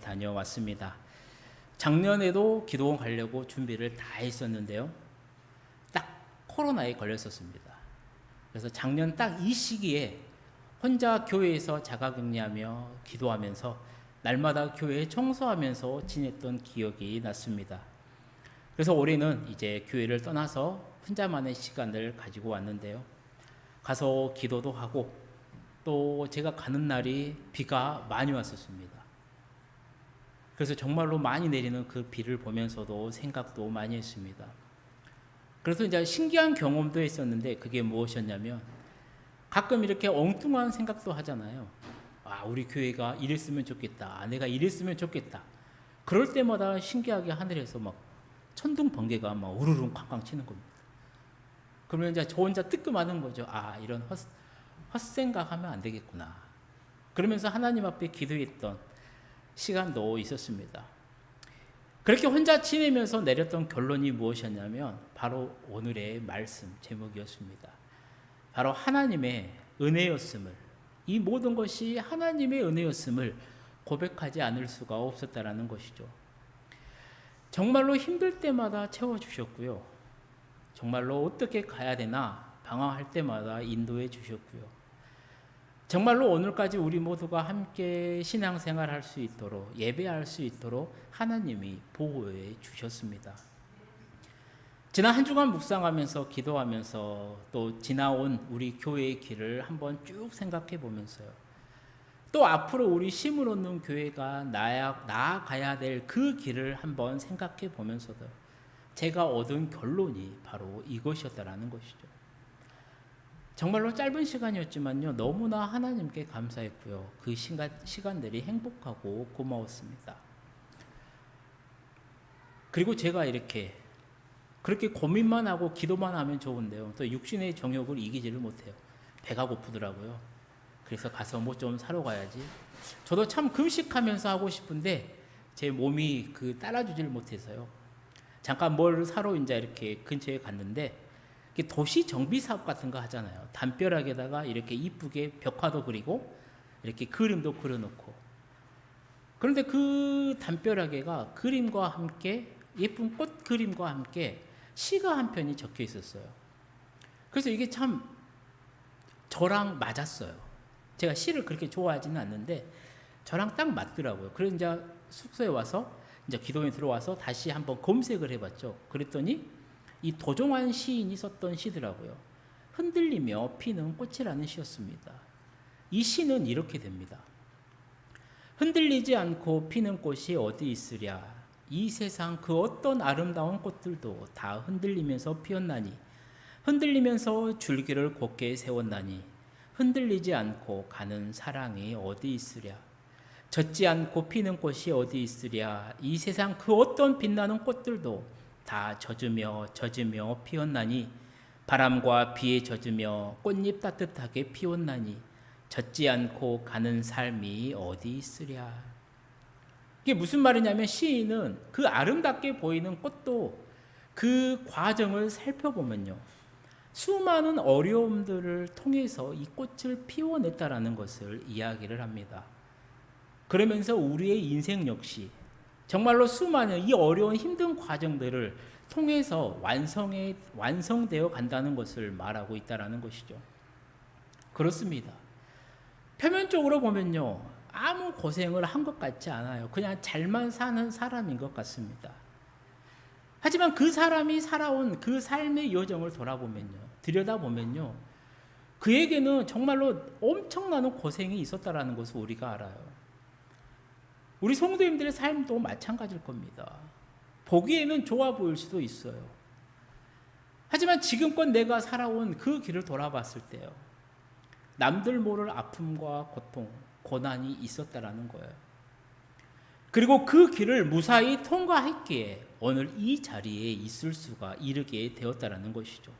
다녀왔습니다. 작년에도 기도원 가려고 준비를 다 했었는데요. 딱 코로나에 걸렸었습니다. 그래서 작년 딱 이 시기에 혼자 교회에서 자가격리하며 기도하면서 날마다 교회 청소하면서 지냈던 기억이 났습니다. 그래서 올해는 이제 교회를 떠나서 혼자만의 시간을 가지고 왔는데요. 가서 기도도 하고 또 제가 가는 날이 비가 많이 왔었습니다. 그래서 정말로 많이 내리는 그 비를 보면서도 생각도 많이 했습니다. 그래서 이제 신기한 경험도 했었는데 그게 무엇이었냐면 가끔 이렇게 엉뚱한 생각도 하잖아요. 아, 우리 교회가 이랬으면 좋겠다. 내가 이랬으면 좋겠다. 그럴 때마다 신기하게 하늘에서 막 천둥 번개가 막 우르릉 쾅쾅 치는 겁니다. 그러면 이제 저 혼자 뜨끔하는 거죠. 아, 이런 헛생각하면 안 되겠구나. 그러면서 하나님 앞에 기도했던 시간도 있었습니다. 그렇게 혼자 지내면서 내렸던 결론이 무엇이었냐면 바로 오늘의 말씀 제목이었습니다. 바로 하나님의 은혜였음을, 이 모든 것이 하나님의 은혜였음을 고백하지 않을 수가 없었다라는 것이죠. 정말로 힘들 때마다 채워주셨고요. 정말로 어떻게 가야 되나 방황할 때마다 인도해 주셨고요. 정말로 오늘까지 우리 모두가 함께 신앙생활할 수 있도록 예배할 수 있도록 하나님이 보호해 주셨습니다. 지난 한 주간 묵상하면서 기도하면서 또 지나온 우리 교회의 길을 한번 쭉 생각해 보면서요. 또 앞으로 우리 심을 얻는 교회가 나아가야 될 그 길을 한번 생각해 보면서도 제가 얻은 결론이 바로 이것이었다라는 것이죠. 정말로 짧은 시간이었지만요, 너무나 하나님께 감사했고요. 그 시간들이 행복하고 고마웠습니다. 그리고 제가 그렇게 고민만 하고 기도만 하면 좋은데요, 또 육신의 정욕을 이기지를 못해요. 배가 고프더라고요. 그래서 가서 뭐 좀 사러 가야지. 저도 참 금식하면서 하고 싶은데 제 몸이 따라주질 못해서요. 잠깐 뭘 사러 이제 이렇게 근처에 갔는데 도시 정비 사업 같은 거 하잖아요. 담벼락에다가 이렇게 이쁘게 벽화도 그리고 이렇게 그림도 그려놓고. 그런데 그 담벼락에가 그림과 함께 예쁜 꽃 그림과 함께 시가 한 편이 적혀 있었어요. 그래서 이게 참 저랑 맞았어요. 제가 시를 그렇게 좋아하지는 않는데 저랑 딱 맞더라고요. 그래서 이제 숙소에 와서 이제 기도원에 들어와서 다시 한번 검색을 해봤죠. 그랬더니 이 도종환 시인이 썼던 시더라고요. 흔들리며 피는 꽃이라는 시였습니다. 이 시는 이렇게 됩니다. 흔들리지 않고 피는 꽃이 어디 있으랴. 이 세상 그 어떤 아름다운 꽃들도 다 흔들리면서 피었나니 흔들리면서 줄기를 곧게 세웠나니 흔들리지 않고 가는 사랑이 어디 있으랴. 젖지 않고 피는 꽃이 어디 있으랴. 이 세상 그 어떤 빛나는 꽃들도 다 젖으며 피었나니 바람과 비에 젖으며 꽃잎 따뜻하게 피웠나니 젖지 않고 가는 삶이 어디 있으랴. 이게 무슨 말이냐면 시인은 그 아름답게 보이는 꽃도 그 과정을 살펴보면요, 수많은 어려움들을 통해서 이 꽃을 피워냈다라는 것을 이야기를 합니다. 그러면서 우리의 인생 역시 정말로 수많은 이 어려운 힘든 과정들을 통해서 완성되어 간다는 것을 말하고 있다는 것이죠. 그렇습니다. 표면적으로 보면요, 아무 고생을 한 것 같지 않아요. 그냥 잘만 사는 사람인 것 같습니다. 하지만 그 사람이 살아온 그 삶의 여정을 들여다보면요, 그에게는 정말로 엄청나는 고생이 있었다는 것을 우리가 알아요. 우리 성도님들의 삶도 마찬가지일 겁니다. 보기에는 좋아 보일 수도 있어요. 하지만 지금껏 내가 살아온 그 길을 돌아봤을 때요, 남들 모를 아픔과 고통, 고난이 있었다라는 거예요. 그리고 그 길을 무사히 통과했기에 오늘 이 자리에 이르게 되었다라는 것이죠.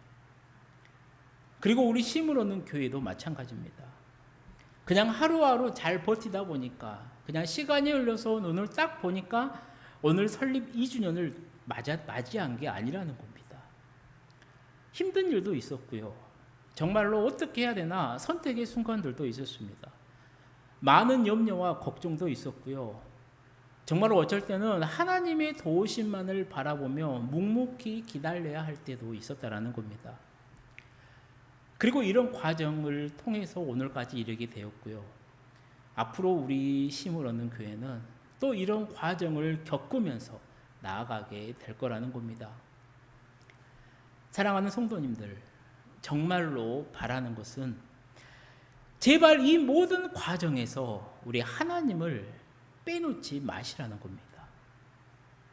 그리고 우리 심을 얻는 교회도 마찬가지입니다. 그냥 하루하루 잘 버티다 보니까 그냥 시간이 흘러서 오늘 딱 보니까 오늘 설립 2주년을 맞이한 게 아니라는 겁니다. 힘든 일도 있었고요. 정말로 어떻게 해야 되나 선택의 순간들도 있었습니다. 많은 염려와 걱정도 있었고요. 정말로 어쩔 때는 하나님의 도우심만을 바라보며 묵묵히 기다려야 할 때도 있었다라는 겁니다. 그리고 이런 과정을 통해서 오늘까지 이르게 되었고요. 앞으로 우리 힘을 얻는 교회는 또 이런 과정을 겪으면서 나아가게 될 거라는 겁니다. 사랑하는 성도님들, 정말로 바라는 것은 제발 이 모든 과정에서 우리 하나님을 빼놓지 마시라는 겁니다.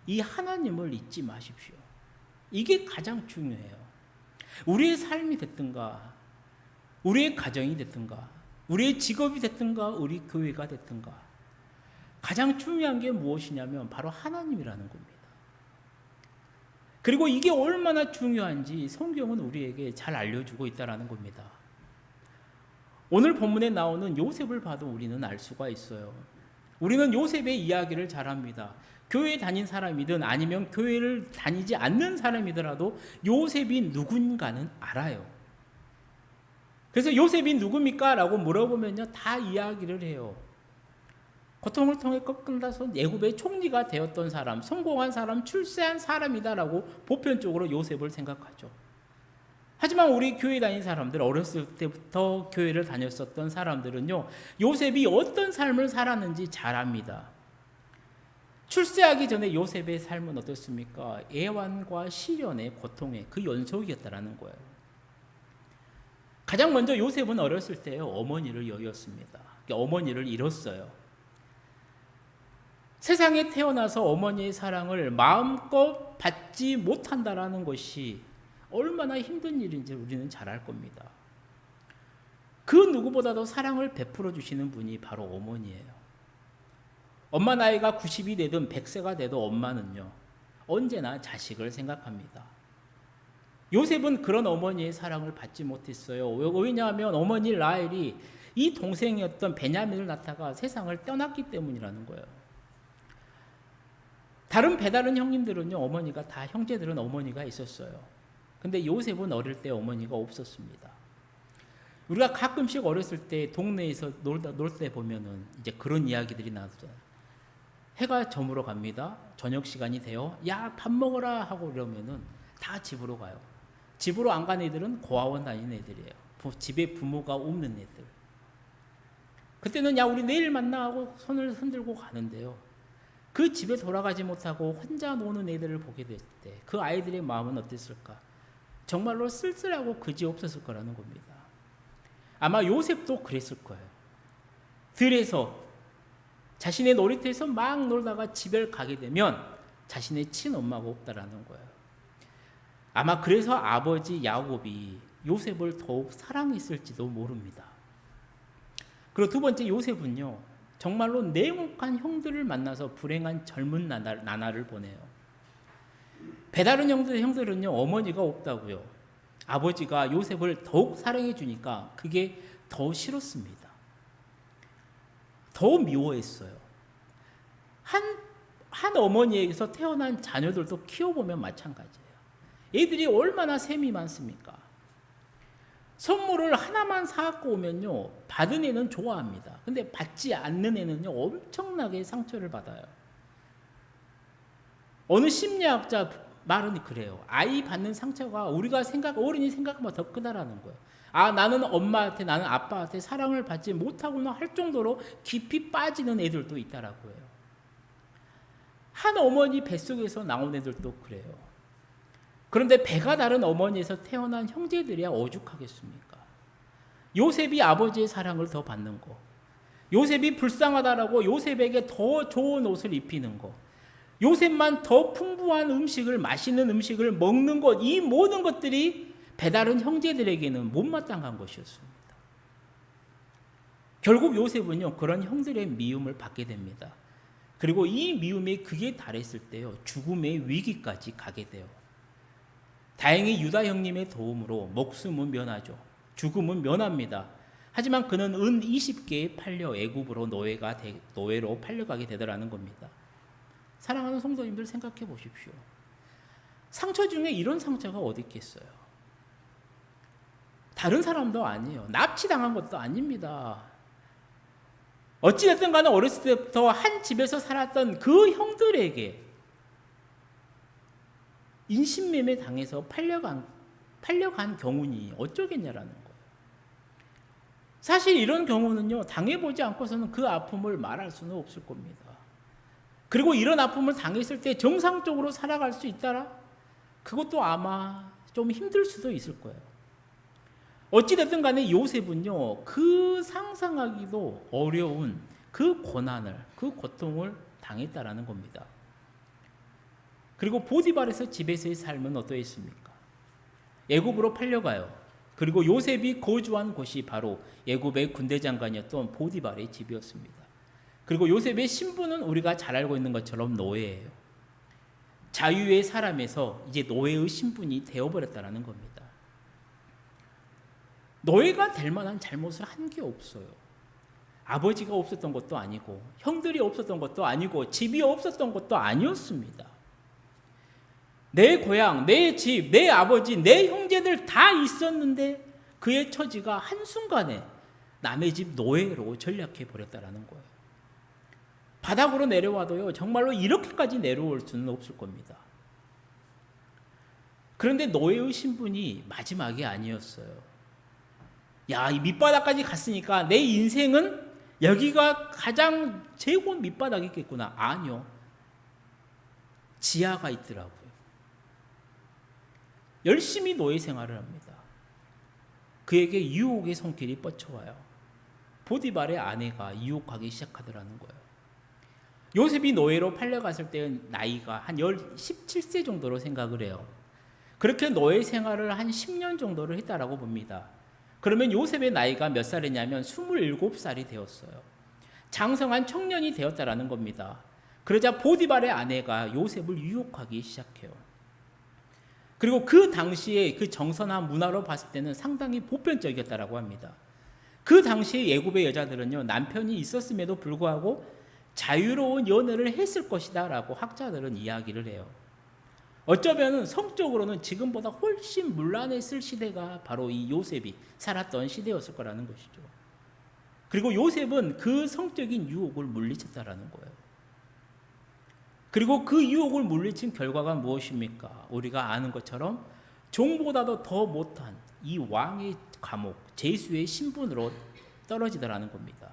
이 하나님을 잊지 마십시오. 이게 가장 중요해요. 우리의 삶이 됐든가, 우리의 가정이 됐든가, 우리의 직업이 됐든가, 우리 교회가 됐든가, 가장 중요한 게 무엇이냐면 바로 하나님이라는 겁니다. 그리고 이게 얼마나 중요한지 성경은 우리에게 잘 알려주고 있다는 겁니다. 오늘 본문에 나오는 요셉을 봐도 우리는 알 수가 있어요. 우리는 요셉의 이야기를 잘 합니다. 교회 다닌 사람이든 아니면 교회를 다니지 않는 사람이더라도 요셉이 누군가는 알아요. 그래서 요셉이 누굽니까? 라고 물어보면요, 다 이야기를 해요. 고통을 통해 꺾은다서 애굽의 총리가 되었던 사람, 성공한 사람, 출세한 사람이다라고 보편적으로 요셉을 생각하죠. 하지만 우리 교회 다닌 사람들, 어렸을 때부터 교회를 다녔었던 사람들은요, 요셉이 어떤 삶을 살았는지 잘 압니다. 출세하기 전에 요셉의 삶은 어떻습니까? 애환과 시련의 고통의 그 연속이었다라는 거예요. 가장 먼저 요셉은 어렸을 때 어머니를 여겼습니다. 어머니를 잃었어요. 세상에 태어나서 어머니의 사랑을 마음껏 받지 못한다라는 것이 얼마나 힘든 일인지 우리는 잘 알 겁니다. 그 누구보다도 사랑을 베풀어 주시는 분이 바로 어머니예요. 엄마 나이가 90이 되든 100세가 돼도 엄마는요, 언제나 자식을 생각합니다. 요셉은 그런 어머니의 사랑을 받지 못했어요. 왜냐하면 어머니 라헬이 이 동생이었던 베냐민을 낳다가 세상을 떠났기 때문이라는 거예요. 다른 형님들은요, 어머니가 다, 형제들은 어머니가 있었어요. 근데 요셉은 어릴 때 어머니가 없었습니다. 우리가 가끔씩 어렸을 때 동네에서 놀 때 보면은 이제 그런 이야기들이 나오잖아요. 해가 저물어 갑니다. 저녁 시간이 돼요. 야, 밥 먹어라 하고 이러면은 다 집으로 가요. 집으로 안 간 애들은 고아원 다니는 애들이에요. 집에 부모가 없는 애들. 그때는 야, 우리 내일 만나 하고 손을 흔들고 가는데요. 그 집에 돌아가지 못하고 혼자 노는 애들을 보게 될 때 그 아이들의 마음은 어땠을까? 정말로 쓸쓸하고 그지없었을 거라는 겁니다. 아마 요셉도 그랬을 거예요. 들에서 자신의 놀이터에서 막 놀다가 집에 가게 되면 자신의 친엄마가 없다라는 거예요. 아마 그래서 아버지 야곱이 요셉을 더욱 사랑했을지도 모릅니다. 그리고 두 번째, 요셉은요, 정말로 냉혹한 형들을 만나서 불행한 젊은 나날을 보내요. 배다른 형들은요, 어머니가 없다고요. 아버지가 요셉을 더욱 사랑해 주니까 그게 더 싫었습니다. 더 미워했어요. 한 어머니에게서 태어난 자녀들도 키워보면 마찬가지예요. 애들이 얼마나 셈이 많습니까? 선물을 하나만 사갖고 오면요, 받은 애는 좋아합니다. 근데 받지 않는 애는요, 엄청나게 상처를 받아요. 어느 심리학자 말은 그래요. 아이 받는 상처가 어른이 생각보다 더 크다라는 거예요. 아, 나는 엄마한테, 나는 아빠한테 사랑을 받지 못하구나 할 정도로 깊이 빠지는 애들도 있다라고 해요. 한 어머니 뱃속에서 나온 애들도 그래요. 그런데 배가 다른 어머니에서 태어난 형제들이야 오죽하겠습니까? 요셉이 아버지의 사랑을 더 받는 거, 요셉이 불쌍하다라고 요셉에게 더 좋은 옷을 입히는 거, 요셉만 더 풍부한 음식을, 맛있는 음식을 먹는 것, 이 모든 것들이 배다른 형제들에게는 못마땅한 것이었습니다. 결국 요셉은요, 그런 형들의 미움을 받게 됩니다. 그리고 이 미움에 극에 달했을 때요, 죽음의 위기까지 가게 돼요. 다행히 유다 형님의 도움으로 목숨은 면하죠. 죽음은 면합니다. 하지만 그는 은 20개에 팔려 애굽으로 노예로 팔려가게 되더라는 겁니다. 사랑하는 성도님들, 생각해 보십시오. 상처 중에 이런 상처가 어디 있겠어요? 다른 사람도 아니에요. 납치당한 것도 아닙니다. 어찌됐든 간에 어렸을 때부터 한 집에서 살았던 그 형들에게 인신매매 당해서 팔려간 경우니 어쩌겠냐라는 거예요. 사실 이런 경우는요, 당해보지 않고서는 그 아픔을 말할 수는 없을 겁니다. 그리고 이런 아픔을 당했을 때 정상적으로 살아갈 수 있다라? 그것도 아마 좀 힘들 수도 있을 거예요. 어찌됐든 간에 요셉은요, 그 상상하기도 어려운 그 고난을, 그 고통을 당했다라는 겁니다. 그리고 보디발에서 집에서의 삶은 어떠했습니까? 애굽으로 팔려가요. 그리고 요셉이 거주한 곳이 바로 애굽의 군대 장관이었던 보디발의 집이었습니다. 그리고 요셉의 신분은 우리가 잘 알고 있는 것처럼 노예예요. 자유의 사람에서 이제 노예의 신분이 되어버렸다는 겁니다. 노예가 될 만한 잘못을 한 게 없어요. 아버지가 없었던 것도 아니고 형들이 없었던 것도 아니고 집이 없었던 것도 아니었습니다. 내 고향, 내 집, 내 아버지, 내 형제들 다 있었는데 그의 처지가 한순간에 남의 집 노예로 전락해 버렸다는 거예요. 바닥으로 내려와도요, 정말로 이렇게까지 내려올 수는 없을 겁니다. 그런데 노예의 신분이 마지막이 아니었어요. 야, 이 밑바닥까지 갔으니까 내 인생은 여기가 가장 최고 밑바닥이겠구나. 아니요. 지하가 있더라고요. 열심히 노예 생활을 합니다. 그에게 유혹의 손길이 뻗쳐와요. 보디발의 아내가 유혹하기 시작하더라는 거예요. 요셉이 노예로 팔려갔을 때는 나이가 한 17세 정도로 생각을 해요. 그렇게 노예 생활을 한 10년 정도를 했다라고 봅니다. 그러면 요셉의 나이가 몇 살이냐면 27살이 되었어요. 장성한 청년이 되었다라는 겁니다. 그러자 보디발의 아내가 요셉을 유혹하기 시작해요. 그리고 그 당시에 그 정선한 문화로 봤을 때는 상당히 보편적이었다라고 합니다. 그 당시에 애굽의 여자들은요, 남편이 있었음에도 불구하고 자유로운 연애를 했을 것이다 라고 학자들은 이야기를 해요. 어쩌면 성적으로는 지금보다 훨씬 문란했을 시대가 바로 이 요셉이 살았던 시대였을 거라는 것이죠. 그리고 요셉은 그 성적인 유혹을 물리쳤다라는 거예요. 그리고 그 유혹을 물리친 결과가 무엇입니까? 우리가 아는 것처럼 종보다도 더 못한 이 왕의 감옥, 제수의 신분으로 떨어지더라는 겁니다.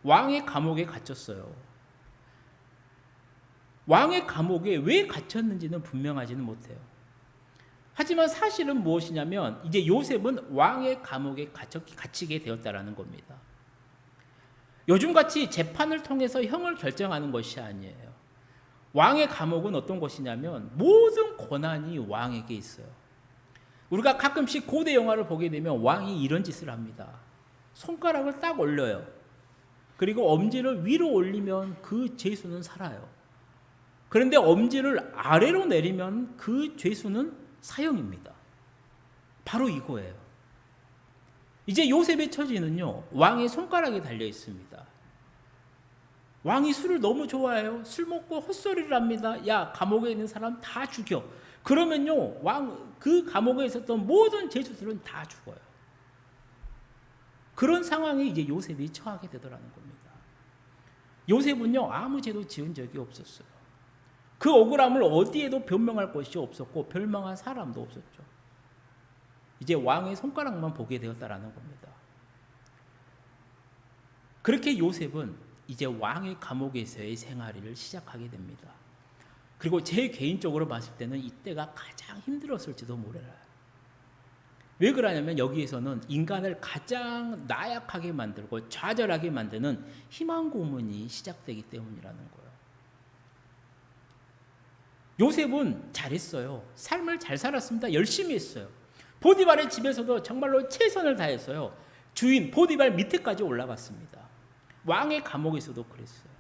왕의 감옥에 갇혔어요. 왕의 감옥에 왜 갇혔는지는 분명하지는 못해요. 하지만 사실은 무엇이냐면 이제 요셉은 왕의 감옥에 갇히게 되었다라는 겁니다. 요즘같이 재판을 통해서 형을 결정하는 것이 아니에요. 왕의 감옥은 어떤 것이냐면 모든 권한이 왕에게 있어요. 우리가 가끔씩 고대 영화를 보게 되면 왕이 이런 짓을 합니다. 손가락을 딱 올려요. 그리고 엄지를 위로 올리면 그 죄수는 살아요. 그런데 엄지를 아래로 내리면 그 죄수는 사형입니다. 바로 이거예요. 이제 요셉의 처지는요, 왕의 손가락에 달려 있습니다. 왕이 술을 너무 좋아해요. 술 먹고 헛소리를 합니다. 야, 감옥에 있는 사람 다 죽여. 그러면요, 그 감옥에 있었던 모든 죄수들은 다 죽어요. 그런 상황에 이제 요셉이 처하게 되더라는 겁니다. 요셉은요, 아무 죄도 지은 적이 없었어요. 그 억울함을 어디에도 변명할 것이 없었고 변명한 사람도 없었죠. 이제 왕의 손가락만 보게 되었다라는 겁니다. 그렇게 요셉은 이제 왕의 감옥에서의 생활을 시작하게 됩니다. 그리고 제 개인적으로 봤을 때는 이때가 가장 힘들었을지도 몰라요. 왜 그러냐면 여기에서는 인간을 가장 나약하게 만들고 좌절하게 만드는 희망 고문이 시작되기 때문이라는 거예요. 요셉은 잘했어요. 삶을 잘 살았습니다. 열심히 했어요. 보디발의 집에서도 정말로 최선을 다했어요. 주인 보디발 밑에까지 올라갔습니다. 왕의 감옥에서도 그랬어요.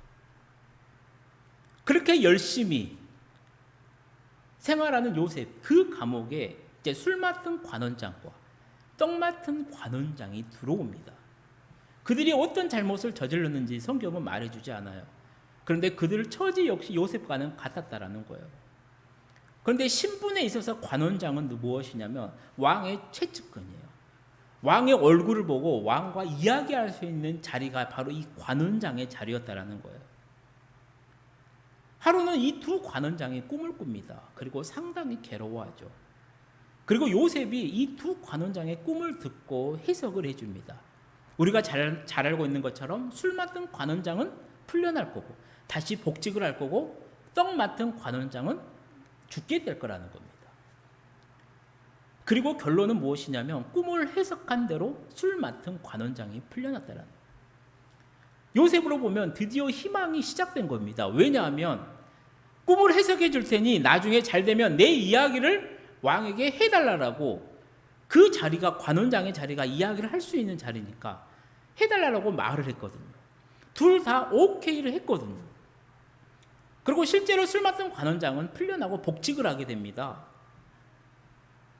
그렇게 열심히 생활하는 요셉, 그 감옥에 이제 술 맡은 관원장과 떡 맡은 관원장이 들어옵니다. 그들이 어떤 잘못을 저질렀는지 성경은 말해주지 않아요. 그런데 그들 처지 역시 요셉과는 같았다라는 거예요. 그런데 신분에 있어서 관원장은 무엇이냐면 왕의 최측근이에요. 왕의 얼굴을 보고 왕과 이야기할 수 있는 자리가 바로 이 관원장의 자리였다라는 거예요. 하루는 이 두 관원장이 꿈을 꿉니다. 그리고 상당히 괴로워하죠. 그리고 요셉이 이 두 관원장의 꿈을 듣고 해석을 해줍니다. 우리가 잘 알고 있는 것처럼 술 맡은 관원장은 풀려날 거고 다시 복직을 할 거고 떡 맡은 관원장은 죽게 될 거라는 겁니다. 그리고 결론은 무엇이냐면 꿈을 해석한 대로 술 맡은 관원장이 풀려났다는 거예요. 요셉으로 보면 드디어 희망이 시작된 겁니다. 왜냐하면 꿈을 해석해 줄 테니 나중에 잘 되면 내 이야기를 왕에게 해달라고, 그 자리가 관원장의 자리가 이야기를 할 수 있는 자리니까 해달라고 말을 했거든요. 둘 다 오케이를 했거든요. 그리고 실제로 술 맡은 관원장은 풀려나고 복직을 하게 됩니다.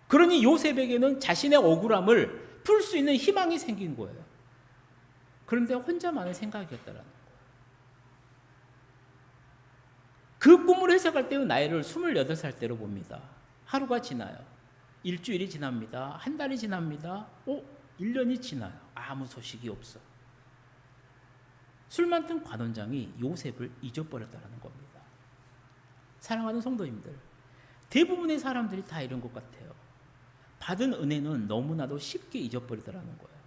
그러니 요셉에게는 자신의 억울함을 풀 수 있는 희망이 생긴 거예요. 그런데 혼자만의 생각이었다라는 거예요. 그 꿈을 해석할 때의 나이를 28살 때로 봅니다. 하루가 지나요. 일주일이 지납니다. 한 달이 지납니다. 1년이 지나요. 아무 소식이 없어. 술 맡은 관원장이 요셉을 잊어버렸다는 겁니다. 사랑하는 성도님들, 대부분의 사람들이 다 이런 것 같아요. 받은 은혜는 너무나도 쉽게 잊어버리더라는 거예요.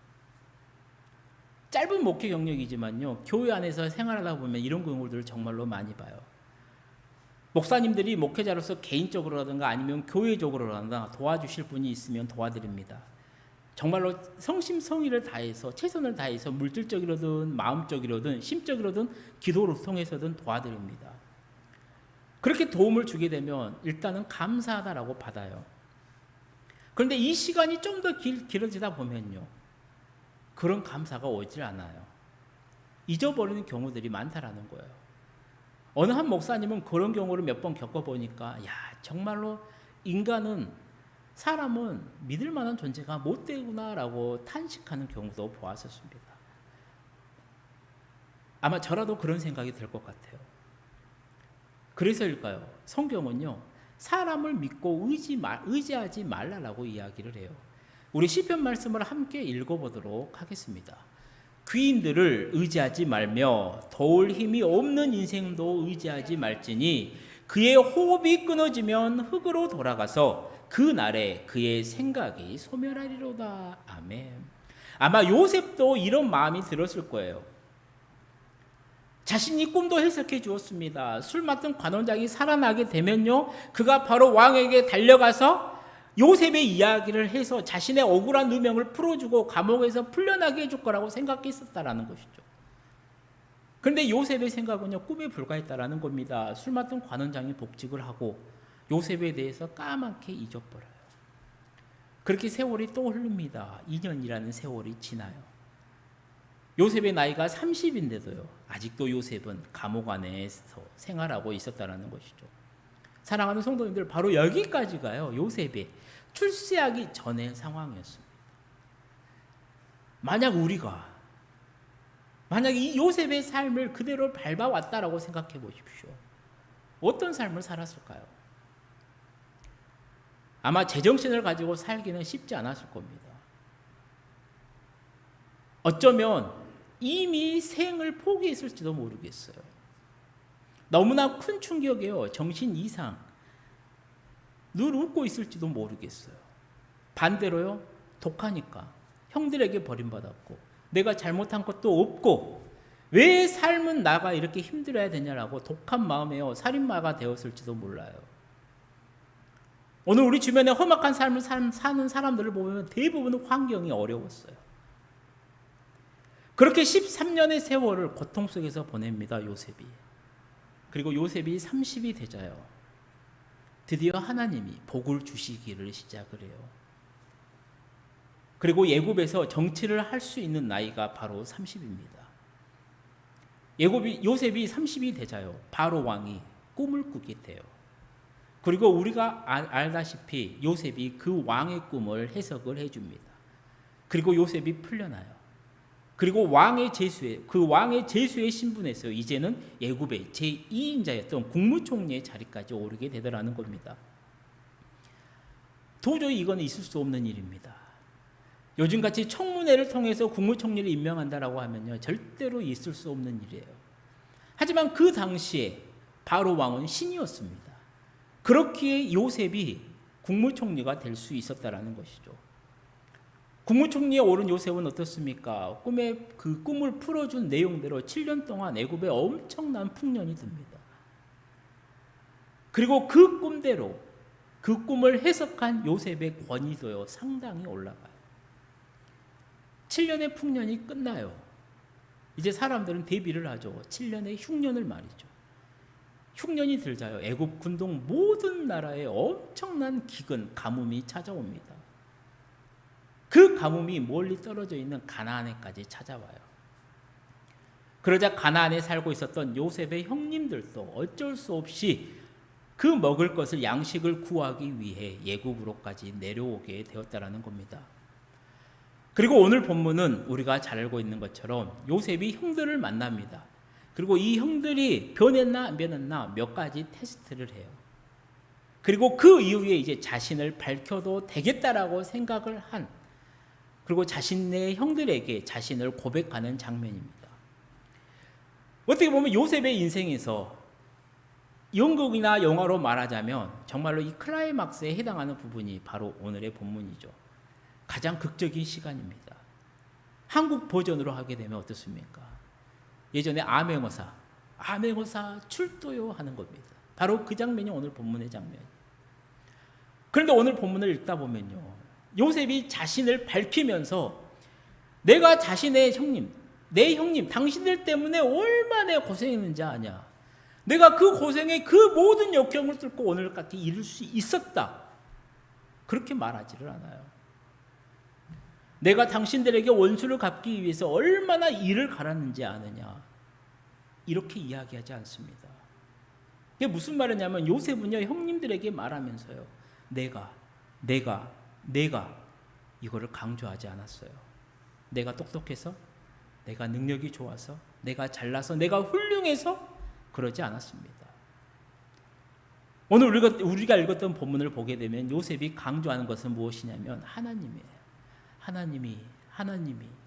짧은 목회 경력이지만요, 교회 안에서 생활하다 보면 이런 경우들을 정말로 많이 봐요. 목사님들이 목회자로서 개인적으로라든가 아니면 교회적으로라든가 도와주실 분이 있으면 도와드립니다. 정말로 성심성의를 다해서 최선을 다해서 물질적이로든 마음적이로든 심적이로든 기도를 통해서든 도와드립니다. 그렇게 도움을 주게 되면 일단은 감사하다라고 받아요. 그런데 이 시간이 좀 더 길어지다 보면요, 그런 감사가 오질 않아요. 잊어버리는 경우들이 많다라는 거예요. 어느 한 목사님은 그런 경우를 몇 번 겪어보니까 정말로 사람은 믿을 만한 존재가 못 되구나라고 탄식하는 경우도 보았었습니다. 아마 저라도 그런 생각이 들 것 같아요. 그래서일까요? 성경은요, 사람을 믿고 의지하지 말라라고 이야기를 해요. 우리 시편 말씀을 함께 읽어보도록 하겠습니다. 귀인들을 의지하지 말며 도울 힘이 없는 인생도 의지하지 말지니 그의 호흡이 끊어지면 흙으로 돌아가서 그 날에 그의 생각이 소멸하리로다. 아멘. 아마 요셉도 이런 마음이 들었을 거예요. 자신이 꿈도 해석해 주었습니다. 술 맡은 관원장이 살아나게 되면요, 그가 바로 왕에게 달려가서 요셉의 이야기를 해서 자신의 억울한 누명을 풀어주고 감옥에서 풀려나게 해줄 거라고 생각했었다라는 것이죠. 그런데 요셉의 생각은요, 꿈에 불과했다라는 겁니다. 술 맡은 관원장이 복직을 하고 요셉에 대해서 까맣게 잊어버려요. 그렇게 세월이 또 흐릅니다. 2년이라는 세월이 지나요. 요셉의 나이가 30인데도요, 아직도 요셉은 감옥 안에서 생활하고 있었다는 것이죠. 사랑하는 성도님들, 바로 여기까지가요, 요셉의 출세하기 전의 상황이었습니다. 만약 이 요셉의 삶을 그대로 밟아왔다라고 생각해 보십시오. 어떤 삶을 살았을까요? 아마 제정신을 가지고 살기는 쉽지 않았을 겁니다. 어쩌면 이미 생을 포기했을지도 모르겠어요. 너무나 큰 충격이에요. 정신 이상. 늘 웃고 있을지도 모르겠어요. 반대로요, 독하니까 형들에게 버림받았고 내가 잘못한 것도 없고 왜 삶은 나가 이렇게 힘들어야 되냐라고 독한 마음에요, 살인마가 되었을지도 몰라요. 오늘 우리 주변에 험악한 삶을 사는 사람들을 보면 대부분 환경이 어려웠어요. 그렇게 13년의 세월을 고통 속에서 보냅니다, 요셉이. 그리고 요셉이 30이 되자요, 드디어 하나님이 복을 주시기를 시작을 해요. 그리고 애굽에서 정치를 할 수 있는 나이가 바로 30입니다. 요셉이 30이 되자요, 바로 왕이 꿈을 꾸게 돼요. 그리고 우리가 알다시피 요셉이 그 왕의 꿈을 해석을 해줍니다. 그리고 요셉이 풀려나요. 그리고 왕의 제수의 신분에서 이제는 애굽의 제2인자였던 국무총리의 자리까지 오르게 되더라는 겁니다. 도저히 이건 있을 수 없는 일입니다. 요즘같이 청문회를 통해서 국무총리를 임명한다라고 하면요, 절대로 있을 수 없는 일이에요. 하지만 그 당시에 바로 왕은 신이었습니다. 그렇기에 요셉이 국무총리가 될 수 있었다라는 것이죠. 국무총리에 오른 요셉은 어떻습니까? 꿈에 그 꿈을 풀어준 내용대로 7년 동안 애굽에 엄청난 풍년이 듭니다. 그리고 그 꿈대로 그 꿈을 해석한 요셉의 권위도요 상당히 올라가요. 7년의 풍년이 끝나요. 이제 사람들은 대비를 하죠. 7년의 흉년을 말이죠. 흉년이 들자요, 애굽 군동 모든 나라에 엄청난 기근, 가뭄이 찾아옵니다. 그 가뭄이 멀리 떨어져 있는 가나안에까지 찾아와요. 그러자 가나안에 살고 있었던 요셉의 형님들도 어쩔 수 없이 그 먹을 것을, 양식을 구하기 위해 애굽으로까지 내려오게 되었다라는 겁니다. 그리고 오늘 본문은 우리가 잘 알고 있는 것처럼 요셉이 형들을 만납니다. 그리고 이 형들이 변했나 안 변했나 몇 가지 테스트를 해요. 그리고 그 이후에 이제 자신을 밝혀도 되겠다라고 생각을 한, 그리고 자신의 형들에게 자신을 고백하는 장면입니다. 어떻게 보면 요셉의 인생에서 연극이나 영화로 말하자면 정말로 이 클라이막스에 해당하는 부분이 바로 오늘의 본문이죠. 가장 극적인 시간입니다. 한국 버전으로 하게 되면 어떻습니까? 예전에 암행어사 출도요 하는 겁니다. 바로 그 장면이 오늘 본문의 장면이에요. 그런데 오늘 본문을 읽다 보면요, 요셉이 자신을 밝히면서 내가 자신의 형님, 내 형님, 당신들 때문에 얼마나 고생했는지 아냐. 내가 그 고생의 그 모든 역경을 뚫고 오늘까지 이룰 수 있었다. 그렇게 말하지를 않아요. 내가 당신들에게 원수를 갚기 위해서 얼마나 일을 갈았는지 아느냐. 이렇게 이야기하지 않습니다. 이게 무슨 말이냐면 요셉은요, 형님들에게 말하면서요, 내가 이거를 강조하지 않았어요. 내가 똑똑해서, 내가 능력이 좋아서, 내가 잘나서, 내가 훌륭해서 그러지 않았습니다. 오늘 우리가 읽었던 본문을 보게 되면 요셉이 강조하는 것은 무엇이냐면 하나님이에요.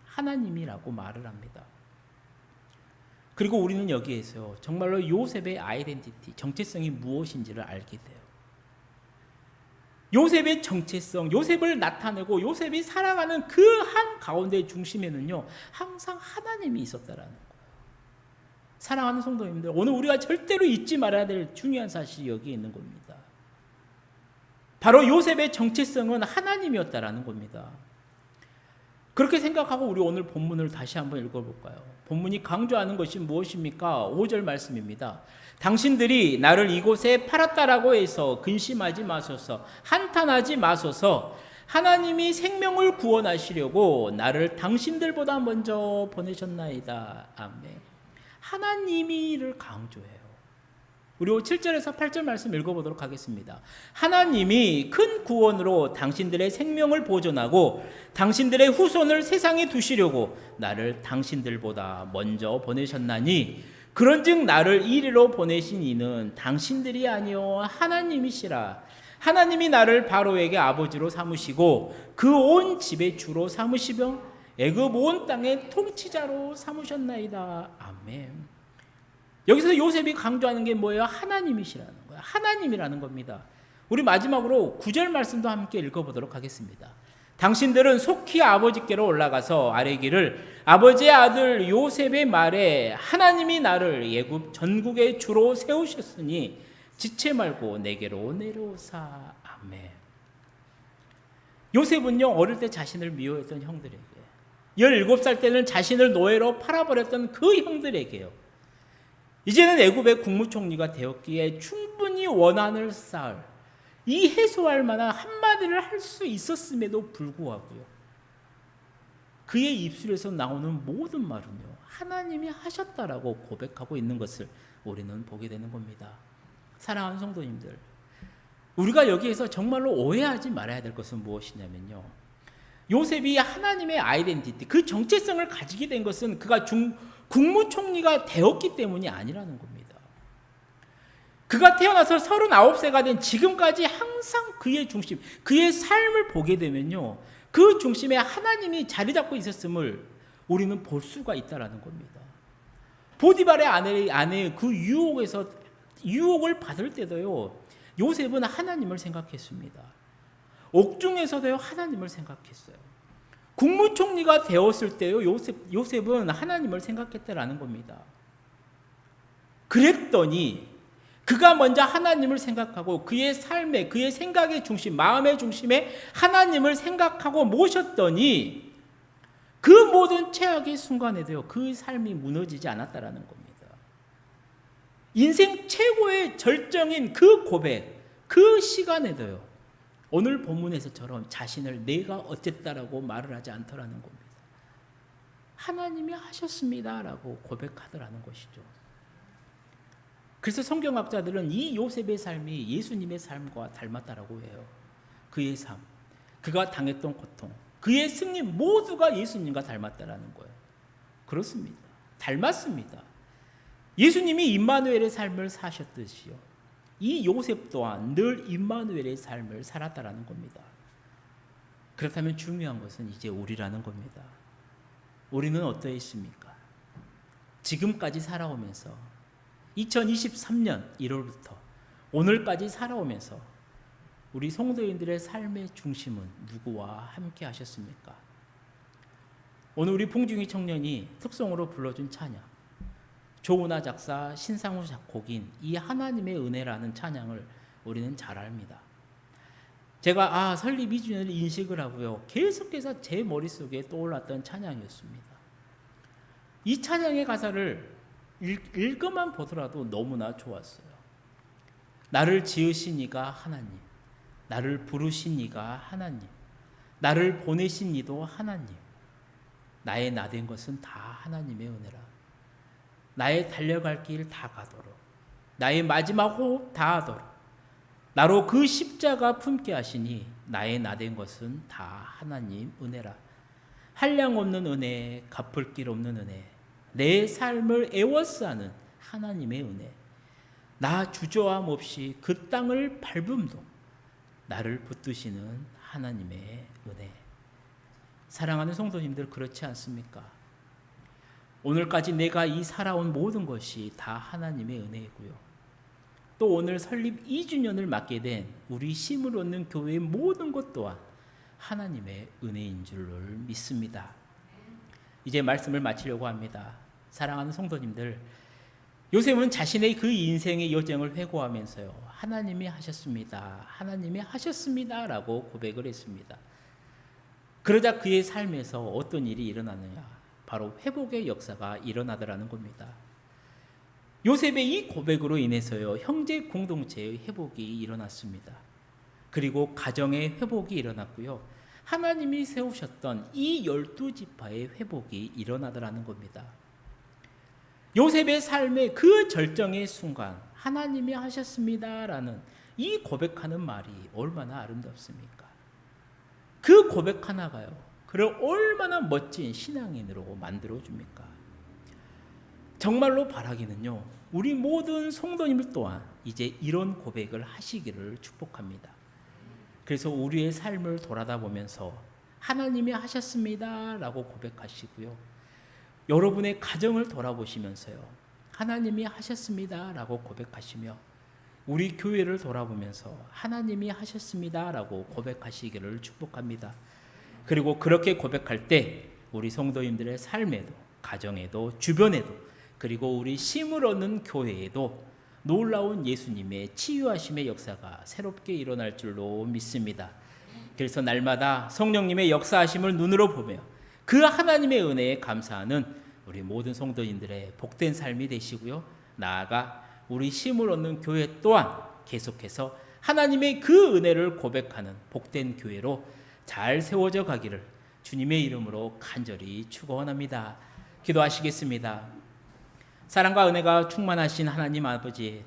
하나님이라고 말을 합니다. 그리고 우리는 여기에서 정말로 요셉의 아이덴티티, 정체성이 무엇인지를 알게 돼요. 요셉의 정체성, 요셉을 나타내고 요셉이 살아가는 그 한 가운데 중심에는요, 항상 하나님이 있었다라는 거예요. 사랑하는 성도님들, 오늘 우리가 절대로 잊지 말아야 될 중요한 사실이 여기에 있는 겁니다. 바로 요셉의 정체성은 하나님이었다라는 겁니다. 그렇게 생각하고 우리 오늘 본문을 다시 한번 읽어볼까요? 본문이 강조하는 것이 무엇입니까? 5절 말씀입니다. 당신들이 나를 이곳에 팔았다라고 해서 근심하지 마소서, 한탄하지 마소서. 하나님이 생명을 구원하시려고 나를 당신들보다 먼저 보내셨나이다. 아멘. 하나님이를 강조해요. 우리 7절에서 8절 말씀 읽어보도록 하겠습니다. 하나님이 큰 구원으로 당신들의 생명을 보존하고 당신들의 후손을 세상에 두시려고 나를 당신들보다 먼저 보내셨나니 그런즉 나를 이리로 보내신 이는 당신들이 아니요 하나님이시라. 하나님이 나를 바로에게 아버지로 삼으시고 그 온 집의 주로 삼으시며 애굽 온 땅의 통치자로 삼으셨나이다. 아멘. 여기서 요셉이 강조하는 게 뭐예요? 하나님이시라는 거예요. 하나님이라는 겁니다. 우리 마지막으로 9절 말씀도 함께 읽어보도록 하겠습니다. 당신들은 속히 아버지께로 올라가서 아뢰기를 아버지의 아들 요셉의 말에 하나님이 나를 애굽 전국의 주로 세우셨으니 지체 말고 내게로 내려오사. 아멘. 요셉은요, 어릴 때 자신을 미워했던 형들에게, 17살 때는 자신을 노예로 팔아버렸던 그 형들에게요, 이제는 애굽의 국무총리가 되었기에 충분히 원한을 쌓을, 이 해소할 만한 한마디를 할 수 있었음에도 불구하고요, 그의 입술에서 나오는 모든 말은요, 하나님이 하셨다라고 고백하고 있는 것을 우리는 보게 되는 겁니다. 사랑하는 성도님들, 우리가 여기에서 정말로 오해하지 말아야 될 것은 무엇이냐면요, 요셉이 하나님의 아이덴티티, 그 정체성을 가지게 된 것은 그가 국무총리가 되었기 때문이 아니라는 겁니다. 그가 태어나서 39세가 된 지금까지 항상 그의 중심, 그의 삶을 보게 되면요, 그 중심에 하나님이 자리 잡고 있었음을 우리는 볼 수가 있다라는 겁니다. 보디발의 아내의 그 유혹을 받을 때도요, 요셉은 하나님을 생각했습니다. 옥중에서도요, 하나님을 생각했어요. 국무총리가 되었을 때요, 요셉은 하나님을 생각했다라는 겁니다. 그랬더니 그가 먼저 하나님을 생각하고 그의 삶의, 그의 생각의 중심, 마음의 중심에 하나님을 생각하고 모셨더니 그 모든 최악의 순간에도요, 그 삶이 무너지지 않았다라는 겁니다. 인생 최고의 절정인 그 고백, 그 시간에도요, 오늘 본문에서처럼 자신을 내가 어쨌다라고 말을 하지 않더라는 겁니다. 하나님이 하셨습니다라고 고백하더라는 것이죠. 그래서 성경학자들은 이 요셉의 삶이 예수님의 삶과 닮았다라고 해요. 그의 삶, 그가 당했던 고통, 그의 승리 모두가 예수님과 닮았다라는 거예요. 그렇습니다. 닮았습니다. 예수님이 임마누엘의 삶을 사셨듯이요, 이 요셉 또한 늘 임마누엘의 삶을 살았다라는 겁니다. 그렇다면 중요한 것은 이제 우리라는 겁니다. 우리는 어떠했습니까? 지금까지 살아오면서 2023년 1월부터 오늘까지 살아오면서 우리 성도인들의 삶의 중심은 누구와 함께 하셨습니까? 오늘 우리 봉중희 청년이 특송으로 불러준 찬양, 조은하 작사, 신상우 작곡인 이 하나님의 은혜라는 찬양을 우리는 잘 압니다. 제가 설립 2주년을 인식을 하고요, 계속해서 제 머릿속에 떠올랐던 찬양이었습니다. 이 찬양의 가사를 읽어만 보더라도 너무나 좋았어요. 나를 지으신 이가 하나님, 나를 부르신 이가 하나님, 나를 보내신 이도 하나님, 나의 나된 것은 다 하나님의 은혜라. 나의 달려갈 길 다 가도록, 나의 마지막 호흡 다 하도록 나로 그 십자가 품게 하시니 나의 나된 것은 다 하나님 은혜라. 한량 없는 은혜, 갚을 길 없는 은혜, 내 삶을 애워싸는 하나님의 은혜, 나 주저함 없이 그 땅을 밟음도 나를 붙드시는 하나님의 은혜. 사랑하는 성도님들, 그렇지 않습니까? 오늘까지 내가 이 살아온 모든 것이 다 하나님의 은혜이고요, 또 오늘 설립 2주년을 맞게 된 우리 힘을 얻는 교회의 모든 것 또한 하나님의 은혜인 줄을 믿습니다. 이제 말씀을 마치려고 합니다. 사랑하는 성도님들, 요셉은 자신의 그 인생의 여정을 회고하면서요, 하나님이 하셨습니다, 하나님이 하셨습니다 라고 고백을 했습니다. 그러자 그의 삶에서 어떤 일이 일어나느냐, 바로 회복의 역사가 일어나더라는 겁니다. 요셉의 이 고백으로 인해서요, 형제 공동체의 회복이 일어났습니다. 그리고 가정의 회복이 일어났고요, 하나님이 세우셨던 이 12지파의 회복이 일어나더라는 겁니다. 요셉의 삶의 그 절정의 순간, 하나님이 하셨습니다라는 이 고백하는 말이 얼마나 아름답습니까? 그 고백 하나가요, 그를 얼마나 멋진 신앙인으로 만들어줍니까? 정말로 바라기는요, 우리 모든 성도님들 또한 이제 이런 고백을 하시기를 축복합니다. 그래서 우리의 삶을 돌아다 보면서 하나님이 하셨습니다 라고 고백하시고요, 여러분의 가정을 돌아보시면서요, 하나님이 하셨습니다 라고 고백하시며, 우리 교회를 돌아보면서 하나님이 하셨습니다 라고 고백하시기를 축복합니다. 그리고 그렇게 고백할 때 우리 성도님들의 삶에도, 가정에도, 주변에도, 그리고 우리 힘을 얻는 교회에도 놀라운 예수님의 치유하심의 역사가 새롭게 일어날 줄로 믿습니다. 그래서 날마다 성령님의 역사하심을 눈으로 보며 그 하나님의 은혜에 감사하는 우리 모든 성도님들의 복된 삶이 되시고요, 나아가 우리 힘을 얻는 교회 또한 계속해서 하나님의 그 은혜를 고백하는 복된 교회로 잘 세워져 가기를 주님의 이름으로 간절히 축원합니다. 기도하시겠습니다. 사랑과 은혜가 충만하신 하나님 아버지,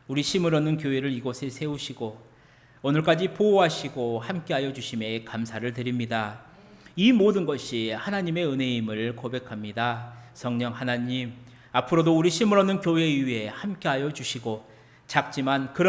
우리 힘을 얻는 교회를 이곳에 세우시고 오늘까지 보호하시고 함께하여 주심에 감사를 드립니다. 이 모든 것이 하나님의 은혜임을 고백합니다. 성령 하나님, 앞으로도 우리 힘을 얻는 교회 위에 함께하여 주시고 작지만 그런